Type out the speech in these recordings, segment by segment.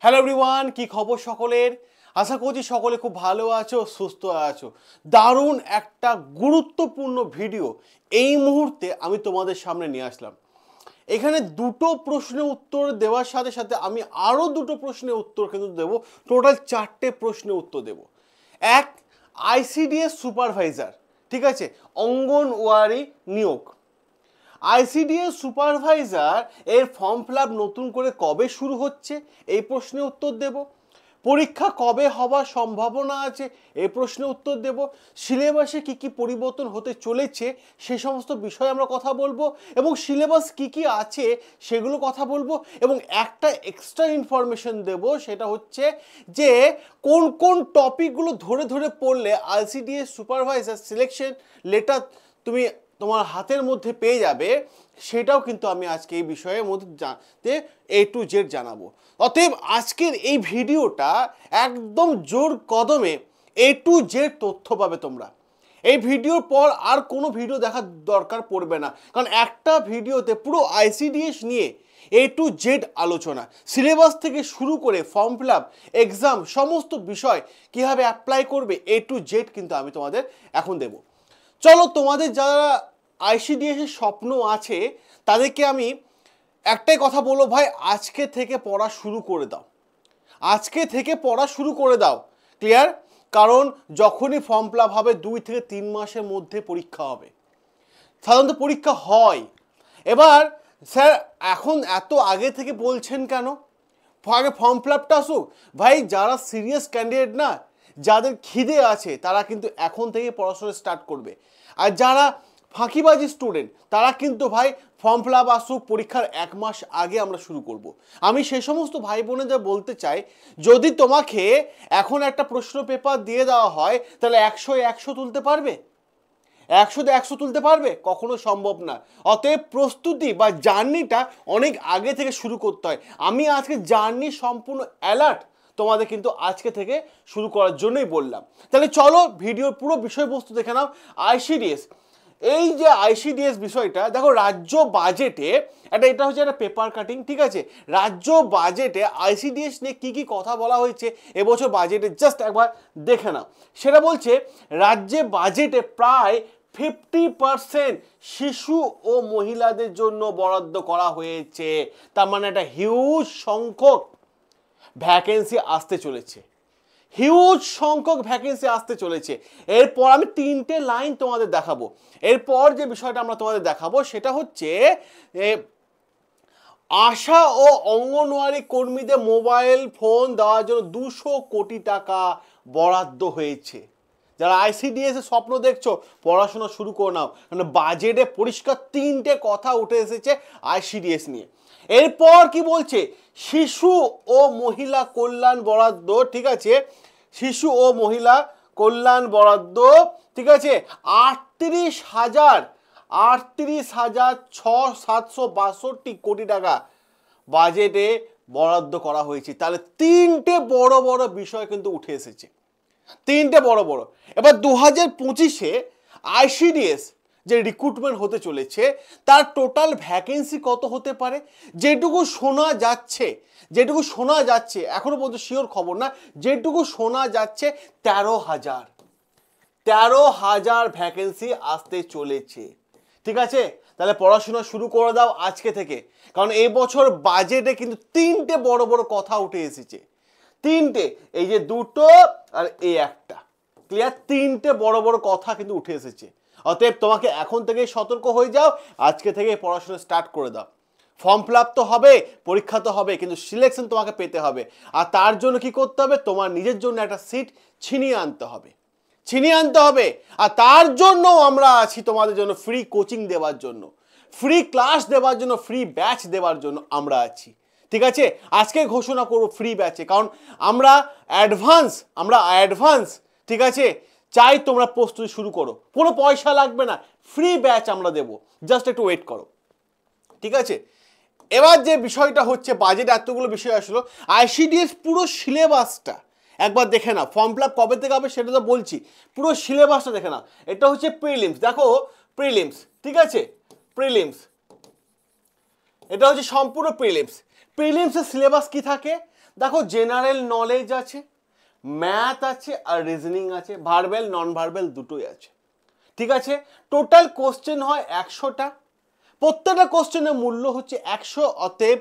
Hello everyone, কি খবর সকলের? আশা করছি সকলে খুব ভালো আছো, সুস্থ আছো। দারুণ একটা গুরুত্বপূর্ণ ভিডিও এই মুহূর্তে আমি তোমাদের সামনে নিয়ে আসলাম। এখানে দুটো প্রশ্নের উত্তর দেওয়ার সাথে সাথে আমি আরও দুটো প্রশ্নের উত্তর কিন্তু দেবো। টোটাল 4টে প্রশ্নের উত্তর দেব। এক, আইসিডিএস সুপারভাইজার, ঠিক আছে, অঙ্গনওয়াড়ি নিয়োগ। আইসিডিএস সুপারভাইজার এর ফর্ম ফিল আপ নতুন করে কবে শুরু হচ্ছে এই প্রশ্নের উত্তর দেব। পরীক্ষা কবে হওয়ার সম্ভাবনা আছে এই প্রশ্নের উত্তর দেব। সিলেবাসে কি কি পরিবর্তন হতে চলেছে সে সমস্ত বিষয়ে আমরা কথা বলবো, এবং সিলেবাস কি কি আছে সেগুলো কথা বলবো। এবং একটা এক্সট্রা ইনফরমেশন দেব, সেটা হচ্ছে যে কোন কোন টপিকগুলো ধরে ধরে পড়লে আইসিডিএস সুপারভাইজার সিলেকশন লেটার তুমি তোমার হাতের মধ্যে পেয়ে যাবে, সেটাও কিন্তু আমি আজকে এই বিষয়ের মধ্যে জানতে A to Z জানাবো। অতএব আজকের এই ভিডিওটা একদম জোর কদমে A to Z তথ্য পাবে তোমরা। এই ভিডিওর পর আর কোনো ভিডিও দেখার দরকার পড়বে না, কারণ একটা ভিডিওতে পুরো আইসিডিএস নিয়ে A to Z আলোচনা, সিলেবাস থেকে শুরু করে ফর্ম ফিল আপ, এক্সাম, সমস্ত বিষয় কীভাবে অ্যাপ্লাই করবে A to Z কিন্তু আমি তোমাদের এখন দেব। চলো, তোমাদের যারা আইসিডিএস এর স্বপ্ন আছে তাদেরকে আমি একটাই কথা বলবো, ভাই আজকে থেকে পড়া শুরু করে দাও, আজকে থেকে পড়া শুরু করে দাও। ক্লিয়ার? কারণ যখনই ফর্ম ফিল আপ হবে 2 থেকে 3 মাসের মধ্যে পরীক্ষা হবে, সাধারণত পরীক্ষা হয়। এবার স্যার এখন এত আগে থেকে বলছেন কেন? আগে ফর্ম ফিল আপটা আসুক। ভাই যারা সিরিয়াস ক্যান্ডিডেট না, যাদের খিদে আছে, তারা কিন্তু এখন থেকে পড়াশোনা স্টার্ট করবে। আর যারা ফাঁকিবাজি স্টুডেন্ট, তারা কিন্তু ভাই ফর্ম ফিল আপ আসুক, পরীক্ষার 1 মাস আগে আমরা শুরু করব। আমি সেই সমস্ত ভাই বোনেদের বলতে চাই, যদি তোমাকে এখন একটা প্রশ্ন পেপার দিয়ে দেওয়া হয়, তাহলে 100 তুলতে পারবে? 100 তুলতে পারবে? কখনো সম্ভব না। অতএব প্রস্তুতি বা জার্নিটা অনেক আগে থেকে শুরু করতে হয়। আমি আজকে জার্নি সম্পূর্ণ অ্যালার্ট তোমাদের কিন্তু আজকে থেকে শুরু করার জন্যই বললাম। তাহলে চলো ভিডিওর পুরো বিষয়বস্তু দেখে নাও। আইসিডিএস, এই যে আইসিডিএস বিষয়টা দেখো, রাজ্য বাজেটে এটা হচ্ছে একটা পেপার কাটিং, ঠিক আছে। রাজ্য বাজেটে আইসিডিএস নিয়ে কি কি কথা বলা হয়েছে এবছর বাজেটে, জাস্ট একবার দেখে নাও। সেটা বলছে রাজ্যে বাজেটে প্রায় 50% শিশু ও মহিলাদের জন্য বরাদ্দ করা হয়েছে। তার মানে একটা হিউজ সংখ্যক ভ্যাকেন্সি আসতে চলেছে, হিউজ সংখ্যক ভ্যাকেন্সি আসতে চলেছে। এরপর আমি 3টে লাইন তোমাদের দেখাবো। এরপর যে বিষয়টা আমরা তোমাদের দেখাবো সেটা হচ্ছে আশা ও অঙ্গনওয়াড়ি কর্মীদের মোবাইল ফোন দেওয়ার জন্য 200 কোটি টাকা বরাদ্দ হয়েছে। যারা আইসিডিএস এর স্বপ্ন দেখছো, পড়াশোনা শুরু করে নাও, মানে বাজেটে পরিষ্কার 3টে কথা উঠে এসেছে আইসিডিএস নিয়ে। এরপর কি বলছে? শিশু ও মহিলা কল্যাণ বরাদ্দ, ঠিক আছে, শিশু ও মহিলা কল্যাণ বরাদ্দ, ঠিক আছে, 38,762 কোটি টাকা বাজেটে বরাদ্দ করা হয়েছে। তাহলে 3টে বড় বড় বিষয় কিন্তু উঠে এসেছে, 3টে বড় বড়। এবার 2025-এ আইসিডিএস যে রিক্রুটমেন্ট হতে চলেছে তার টোটাল ভ্যাকেন্সি কত হতে পারে? যেটুকু শোনা যাচ্ছে, এখনো পর্যন্ত শিওর খবর না, যেটুকু শোনা যাচ্ছে 13,000 ভ্যাকেন্সি আসতে চলেছে, ঠিক আছে। তাহলে পড়াশোনা শুরু করে দাও আজকে থেকে, কারণ এই বছর বাজেটে কিন্তু 3টে বড় বড় কথা উঠে এসেছে। 3টে, এই যে 2টো আর এই একটা, ক্লিয়ার? 3টে বড় বড় কথা কিন্তু উঠে এসেছে। অতএব তোমাকে এখন থেকেই সতর্ক হয়ে যাও, আজকে থেকে পড়াশোনা স্টার্ট করে দাও। ফর্ম ফিল আপ তো হবে, পরীক্ষা তো হবে, কিন্তু সিলেকশন তোমাকে পেতে হবে। আর তার জন্য কি করতে হবে? তোমার নিজের জন্য একটা সিট ছিনিয়ে আনতে হবে। আর তার জন্য আমরা আছি, তোমাদের জন্য ফ্রি কোচিং দেওয়ার জন্য, ফ্রি ক্লাস দেওয়ার জন্য, ফ্রি ব্যাচ দেওয়ার জন্য আমরা আছি, ঠিক আছে। আজকে ঘোষণা করব ফ্রি ব্যাচে, কারণ আমরা অ্যাডভান্স, ঠিক আছে, চাই তোমরা প্রস্তুতি শুরু করো, কোনো পয়সা লাগবে না, ফ্রি ব্যাচ আমরা দেবো, জাস্ট একটু ওয়েট করো, ঠিক আছে। এবার যে বিষয়টা হচ্ছে, বাজেট এতগুলো বিষয় আসলো, আইসিডিএস পুরো সিলেবাসটা একবার দেখে নাও। ফর্ম ফিল আপ কবে থেকে হবে সেটা তো বলছি, পুরো সিলেবাসটা দেখে নাও। এটা হচ্ছে প্রিলিমস, দেখো প্রিলিমস, ঠিক আছে, এটা হচ্ছে সম্পূর্ণ প্রিলিমসের সিলেবাস কি থাকে? দেখো জেনারেল নলেজ আছে, ম্যাথ আছে আর রিজনিং আছে, ভার্বেল নন ভার্বেল দুটোই আছে। ঠিক আছে, টোটাল কোশ্চেন হয় 100টা, প্রত্যেকটা কোশ্চেনের মূল্য হচ্ছে 100, অতএব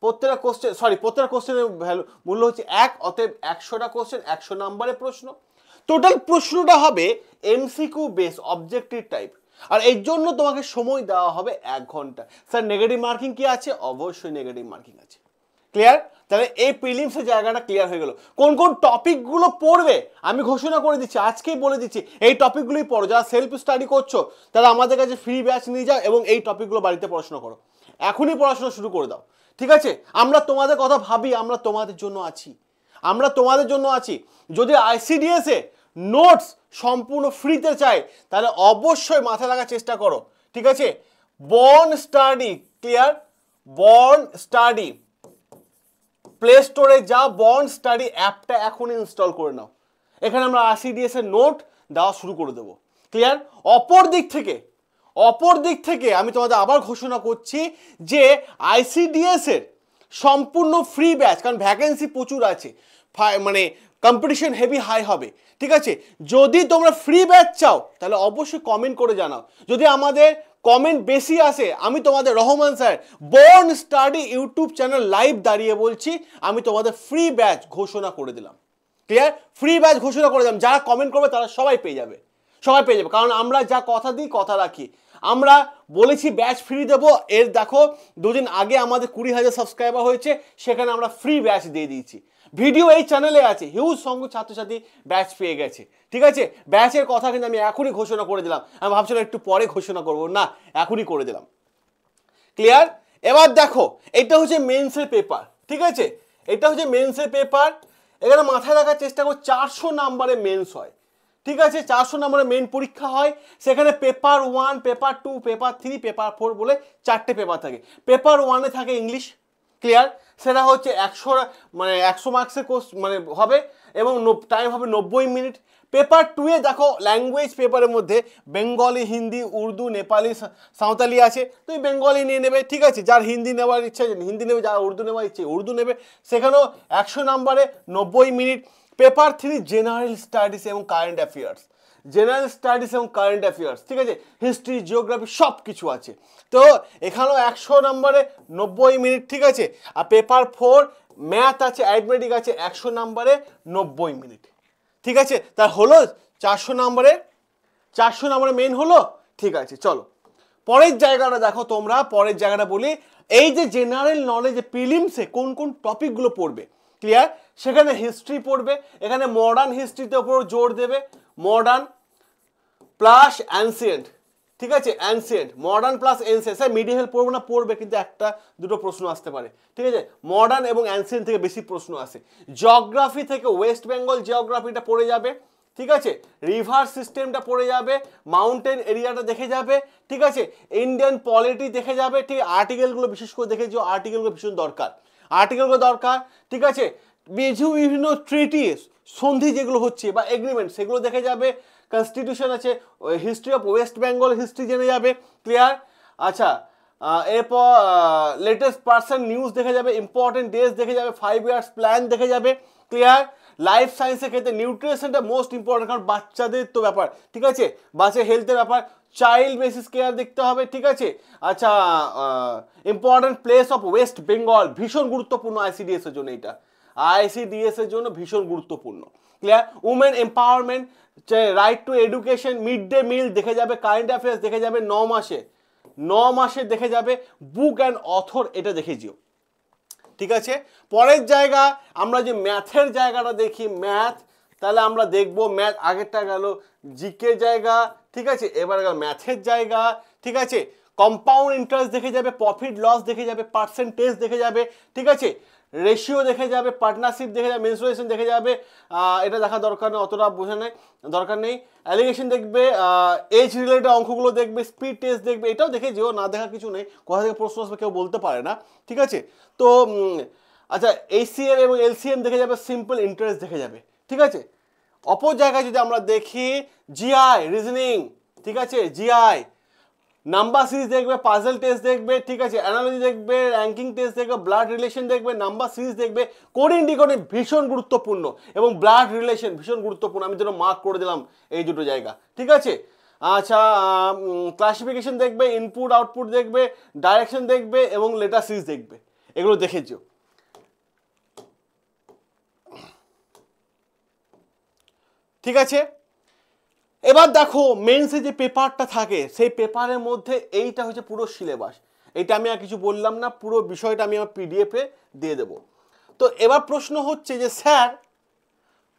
প্রত্যেকটা কোশ্চেনের ভ্যালু মূল্য হচ্ছে 1, অতএব 100টা কোশ্চেন 100 নম্বরের প্রশ্ন। টোটাল প্রশ্নটা হবে এমসিকিউ বেস অবজেক্টিভ টাইপ, আর এর জন্য তোমাকে সময় দেওয়া হবে 1 ঘন্টা। স্যার নেগেটিভ মার্কিং কি আছে? অবশ্যই নেগেটিভ মার্কিং আছে। ক্লিয়ার? তাহলে এই প্রিলিমসের জায়গাটা ক্লিয়ার হয়ে গেল। কোন কোন টপিকগুলো পড়বে আমি ঘোষণা করে দিচ্ছি, আজকেই বলে দিচ্ছি, এই টপিকগুলোই পড়ো। যারা সেলফ স্টাডি করছো তারা আমাদের কাছে ফ্রি ব্যাচ নিয়ে যাও এবং এই টপিকগুলো বাড়িতে পড়াশোনা করো, এখনই পড়াশোনা শুরু করে দাও। ঠিক আছে, আমরা তোমাদের কথা ভাবি, আমরা তোমাদের জন্য আছি, আমরা তোমাদের জন্য আছি। যদি আইসিডিএস এ নোটস সম্পূর্ণ ফ্রিতে চাই তাহলে অবশ্যই মাথায় রাখার চেষ্টা করো। ঠিক আছে, born study, clear, born study, play স্টোরে যা বর্ন স্টাডি অ্যাপটা এখনই ইনস্টল করে নাও। এখানে আমরা আইসিডিএস এর নোট দেওয়া শুরু করে দেবো। ক্লিয়ার? অপর দিক থেকে আমি তোমাদের আবার ঘোষণা করছি যে আইসিডিএস এর সম্পূর্ণ ফ্রি ব্যাচ, কারণ ভ্যাকেন্সি প্রচুর আছে, মানে কম্পিটিশন হেভি হাই হবে। ঠিক আছে, যদি তোমরা ফ্রি ব্যাচ চাও তাহলে অবশ্যই কমেন্ট করে জানাও। যদি আমাদের কমেন্ট বেশি আসে, আমি তোমাদের Rahman sir born study YouTube channel live দাঁড়িয়ে বলছি, আমি তোমাদের ফ্রি ব্যাচ ঘোষণা করে দিলাম। ক্লিয়ার? ফ্রি ব্যাচ ঘোষণা করে দিলাম, যারা কমেন্ট করবে তারা সবাই পেয়ে যাবে, কারণ আমরা যা কথা দিই কথা রাখি। আমরা বলেছি ব্যাচ ফ্রি দেবো, এর দেখো দুদিন আগে আমাদের 20,000 সাবস্ক্রাইবার হয়েছে, সেখানে আমরা ফ্রি ব্যাচ দিয়ে দিয়েছি। ভিডিও এই চ্যানেলে আছে, হিউজ সংখ্যক ছাত্রছাত্রী ব্যাচ পেয়ে গেছে। ঠিক আছে, ব্যাচের কথা কিন্তু আমি এখনই ঘোষণা করে দিলাম, আমি ভাবছিলাম একটু পরে ঘোষণা করবো, না এখনই করে দিলাম। ক্লিয়ার? এবার দেখো এটা হচ্ছে মেন্সের পেপার। ঠিক আছে, এটা হচ্ছে মেন্সের পেপার। এখানে মাথায় রাখার চেষ্টা করো 400 নম্বরে মেন্স হয়। ঠিক আছে, 400 নম্বরে মেন পরীক্ষা হয়। সেখানে পেপার 1, পেপার 2, পেপার 3, পেপার 4 বলে 4টে পেপার থাকে। পেপার 1-এ থাকে ইংলিশ। ক্লিয়ার? সেটা হচ্ছে 100 মার্কসের কোর্স মানে হবে এবং টাইম হবে 90 মিনিট। পেপার 2-এ দেখো ল্যাঙ্গুয়েজ পেপারের মধ্যে বেঙ্গলি, হিন্দি, উর্দু, নেপালি, সাঁওতালি আছে, তুমি বেঙ্গলি নিয়ে নেবে। ঠিক আছে, যার হিন্দি নেওয়ার ইচ্ছে হিন্দি নেবে, যার উর্দু নেওয়ার ইচ্ছে উর্দু নেবে। সেখানেও 100 নম্বরে 90 মিনিট। পেপার 3 জেনারেল স্টাডিজ এবং কারেন্ট অ্যাফেয়ার্স, ঠিক আছে, হিস্ট্রি, জিওগ্রাফি সব কিছু আছে। তো এখানেও 100 নম্বরে 90 মিনিট। ঠিক আছে, আর পেপার 4 ম্যাথ আছে, অ্যারিথমেটিক আছে, 100 নম্বরে 90 মিনিট। ঠিক আছে, তা হলো 400 নম্বরে মেন হলো। ঠিক আছে, চলো পরের জায়গাটা দেখো তোমরা। পরের জায়গাটা বলি, এই যে জেনারেল নলেজ প্রিলিমসে কোন কোন টপিকগুলো পড়বে। ক্লিয়ার? সেখানে হিস্ট্রি পড়বে, এখানে মডার্ন হিস্ট্রিতে উপর জোর দেবে, মডার্ন প্লাস অ্যানসিয়েন্ট। ঠিক আছে, ancient, modern plus ancient. Sir medieval পড়বো না? পড়বে, কিন্তু একটা দুটো প্রশ্ন আসতে পারে। ঠিক আছে, মডার্ন এবং অ্যানসিয়েন্ট থেকে বেশি প্রশ্ন আসে। জিওগ্রাফি থেকে ওয়েস্ট বেঙ্গল জিওগ্রাফিটা পড়ে যাবে। ঠিক আছে, রিভার সিস্টেমটা পড়ে যাবে, মাউন্টেন এরিয়াটা দেখে যাবে। ঠিক আছে, ইন্ডিয়ান পলিটি দেখে যাবে। ঠিক, আর্টিকেলগুলো বিশেষ করে দেখে যাও, আর্টিকেলগুলো ভীষণ দরকার, ঠিক আছে, বিভিন্ন ট্রিটি, সন্ধি যেগুলো হচ্ছে বা এগ্রিমেন্ট, সেগুলো দেখে যাবে। কনস্টিটিউশন আছে, history of West Bengal history জেনে যাবে। ক্লিয়ার? আচ্ছা, এরপর লেটেস্ট পার্সন নিউজ দেখে যাবে, ইম্পর্টেন্ট ডেজ দেখে যাবে, 5 ইয়ার্স প্ল্যান দেখে যাবে। ক্লিয়ার? লাইফ সায়েন্সের ক্ষেত্রে নিউট্রিশনটা মোস্ট ইম্পর্টেন্ট, কারণ বাচ্চাদের তো ব্যাপার। ঠিক আছে, বাচ্চার হেলথের ব্যাপার, চাইল্ড বেসিস কেয়ার দেখতে হবে। ঠিক আছে, আচ্ছা, important place of West Bengal ভীষণ গুরুত্বপূর্ণ আইসিডিএস এর জন্য, এটা আইসিডিএস এর জন্য ভীষণ গুরুত্বপূর্ণ। Clear? Women empowerment, right two education, mid day meal দেখে যাবে, কারেন্ট অ্যাফেয়ার্স দেখে যাবে, 9 মাসে দেখে যাবে, বুক অ্যান্ড অথর এটা দেখে যেও। ঠিক আছে, পরের জায়গা আমরা যে ম্যাথের জায়গাটা দেখি, ম্যাথ, তাহলে আমরা দেখবো ম্যাথ, আগেরটা গেল জিকে জায়গা। ঠিক আছে, এবার গেল ম্যাথের জায়গা। ঠিক আছে, কম্পাউন্ড ইন্টারেস্ট দেখে যাবে, প্রফিট লস দেখে যাবে, পার্সেন্টেজ দেখে যাবে। ঠিক আছে, রেশিও দেখে যাবে, পার্টনারশিপ দেখে যাবে, মেনসুরেশন দেখে যাবে। এটা দেখা দরকার নেই, অতটা বোঝা দরকার নেই। অ্যালিগেশন দেখবে, এজ রিলেটেড অঙ্কগুলো দেখবে, স্পিড টেস্ট দেখবে, এটাও দেখে যেও, না দেখা কিছু নেই, কোথা থেকে প্রশ্ন আসবে কেউ বলতে পারে না। ঠিক আছে, তো আচ্ছা, এইচসিএম এবং এলসিএম দেখে যাবে, সিম্পল ইন্টারেস্ট দেখে যাবে। ঠিক আছে, অপর জায়গায় যদি আমরা দেখি জিআই রিজনিং, ঠিক আছে, জিআই নাম্বার সিরিজ দেখবে, পাজল টেস্ট দেখবে, ঠিক আছে, অ্যানালজি দেখবে, র্যাঙ্কিং টেস্ট দেখবে, ব্লাড রিলেশন দেখবে, নাম্বার সিরিজ দেখবে, কোডিং ডিকোডিং ভীষণ গুরুত্বপূর্ণ এবং ব্লাড রিলেশন ভীষণ গুরুত্বপূর্ণ, আমি যেন মার্ক করে দিলাম এই দুটো জায়গা, ঠিক আছে। আচ্ছা, ক্লাসিফিকেশন দেখবে, ইনপুট আউটপুট দেখবে, ডাইরেকশন দেখবে এবং লেটার সিরিজ দেখবে, এগুলো দেখেছো, ঠিক আছে। এবার দেখো মেন্সে যে পেপারটা থাকে সেই পেপারের মধ্যে এইটা হচ্ছে পুরো সিলেবাস, এটা আমি আর কিছু বললাম না, পুরো বিষয়টা আমি আমার পিডিএফে দিয়ে দেবো। তো এবার প্রশ্ন হচ্ছে যে স্যার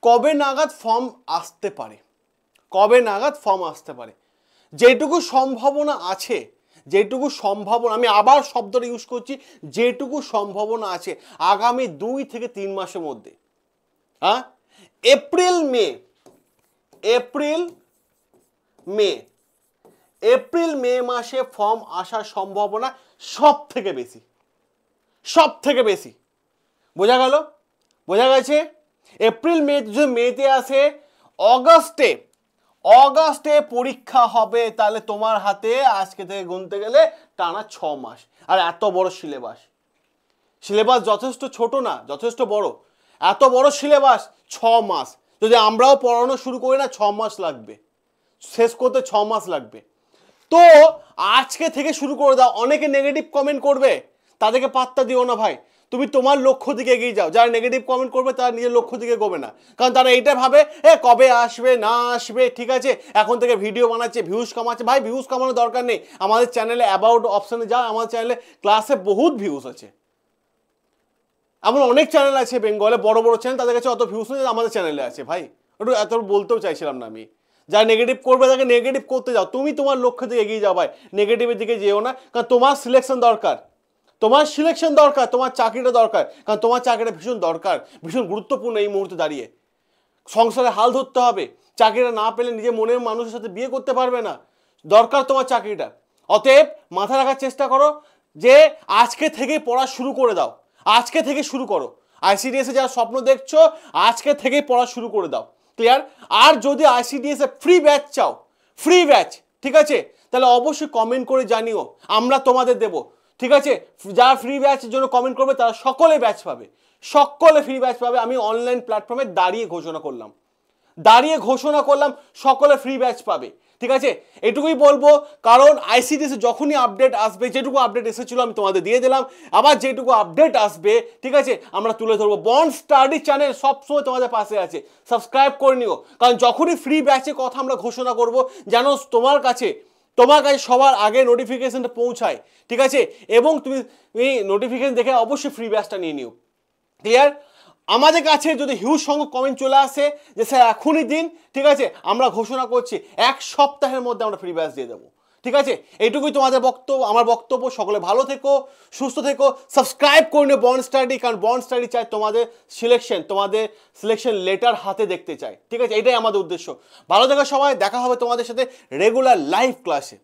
কবে নাগাদ ফর্ম আসতে পারে, কবে নাগাদ ফর্ম আসতে পারে? যেটুকু সম্ভাবনা আছে, যেটুকু সম্ভাবনা, আমি আবার শব্দটা ইউজ করছি, যেটুকু সম্ভাবনা আছে আগামী 2 থেকে 3 মাসের মধ্যে, হ্যাঁ, এপ্রিল মে, এপ্রিল মে মাসে ফর্ম আসার সম্ভাবনা সব থেকে বেশি, সব থেকে বেশি। বোঝা গেল? বোঝা গেছে? এপ্রিল মে যদি মেতে আসে, অগাস্টে পরীক্ষা হবে, তাহলে তোমার হাতে আজকে থেকে গুনতে গেলে টানা 6 মাস। আর এত বড় সিলেবাস, সিলেবাস যথেষ্ট ছোট না, যথেষ্ট বড়, এত বড় সিলেবাস 6 মাস, যদি আমরাও পড়ানো শুরু করি না 6 মাস লাগবে, শেষ করতে 6 মাস লাগবে। তো আজকে থেকে শুরু করে দাও। অনেকে নেগেটিভ কমেন্ট করবে, তাদেরকে পাত্তা দিও না ভাই, তুমি তোমার লক্ষ্য দিকে এগিয়ে যাও। যারা নেগেটিভ কমেন্ট করবে তারা নিজের লক্ষ্য দিকে এগোবে না, কারণ তারা এইটা ভাবে কবে আসবে না আসবে, ঠিক আছে, এখন থেকে ভিডিও বানাচ্ছে, ভিউজ কামাচ্ছে। ভাই ভিউজ কামানোর দরকার নেই, আমাদের চ্যানেলে অ্যাবাউট অপশানে যা, আমাদের চ্যানেলে ক্লাসে বহুত ভিউজ আছে, এমন অনেক চ্যানেল আছে বেঙ্গলে, বড় বড় চ্যানেল, তাদের কাছে অত ভিউজ নেই, আমাদের চ্যানেলে আছে। ভাই একটু এত বলতেও চাইছিলাম না আমি। যারা নেগেটিভ করবে তাকে নেগেটিভ করতে যাও, তুমি তোমার লক্ষ্যের দিকে এগিয়ে যাও ভাই, নেগেটিভের দিকে যেও না, কারণ তোমার সিলেকশন দরকার, তোমার সিলেকশন দরকার, তোমার চাকরিটা দরকার, কারণ তোমার চাকরিটা ভীষণ দরকার, ভীষণ গুরুত্বপূর্ণ এই মুহূর্তে দাঁড়িয়ে। সংসারে হাল ধরতে হবে, চাকরিটা না পেলে নিজের মনের মানুষের সাথে বিয়ে করতে পারবে না, দরকার তোমার চাকরিটা। অতএব মাথা রাখার চেষ্টা করো যে আজকে থেকে পড়া শুরু করে দাও, আজকে থেকে শুরু করো। আইসিডিএসে যারা স্বপ্ন দেখছো আজকে থেকেই পড়া শুরু করে দাও, ক্লিয়ার? আর যদি আইসিডিএসে ফ্রি ব্যাচ চাও, ফ্রি ব্যাচ, ঠিক আছে, তাহলে অবশ্যই কমেন্ট করে জানিও, আমরা তোমাদের দেবো, ঠিক আছে। যারা ফ্রি ব্যাচের জন্য কমেন্ট করবে তারা সকলে ব্যাচ পাবে, সকলে ফ্রি ব্যাচ পাবে। আমি অনলাইন প্ল্যাটফর্মে দাঁড়িয়ে ঘোষণা করলাম সকলে ফ্রি ব্যাচ পাবে, ঠিক আছে। এটুকুই বলবো, কারণ আইসিডিএস যখনই আপডেট আসবে, যেটুকু আপডেট এসেছিল আমি তোমাদের দিয়ে দিলাম, আবার যেটুকু আপডেট আসবে, ঠিক আছে, আমরা তুলে ধরবো। বন্ড স্টাডি চ্যানেল সবসময় তোমাদের পাশে আছে, সাবস্ক্রাইব করে নিও, কারণ যখনই ফ্রি ব্যাচের কথা আমরা ঘোষণা করব, যেন তোমার কাছে সবার আগে নোটিফিকেশনটা পৌঁছায়, ঠিক আছে, এবং তুমি এই নোটিফিকেশন দেখে অবশ্যই ফ্রি ব্যাচটা নিয়ে নিও, ক্লিয়ার? আমাদের কাছে যদি হিউজ সংখ্যক কমেন্ট চলে আসে যে স্যার এখনই দিন, ঠিক আছে, আমরা ঘোষণা করছি 1 সপ্তাহের মধ্যে আমরা ফ্রি ব্যাচ দিয়ে দেবো, ঠিক আছে। এইটুকুই তোমাদের বক্তব্য, আমার বক্তব্য। সকলে ভালো থেকো, সুস্থ থেকো, সাবস্ক্রাইব করে নিও বন্ড স্টাডি, কারণ বন্ড স্টাডি চাই তোমাদের সিলেকশন লেটার হাতে দেখতে চাই, ঠিক আছে, এটাই আমাদের উদ্দেশ্য। ভালো থেকো সবাই, দেখা হবে তোমাদের সাথে রেগুলার লাইভ ক্লাসে।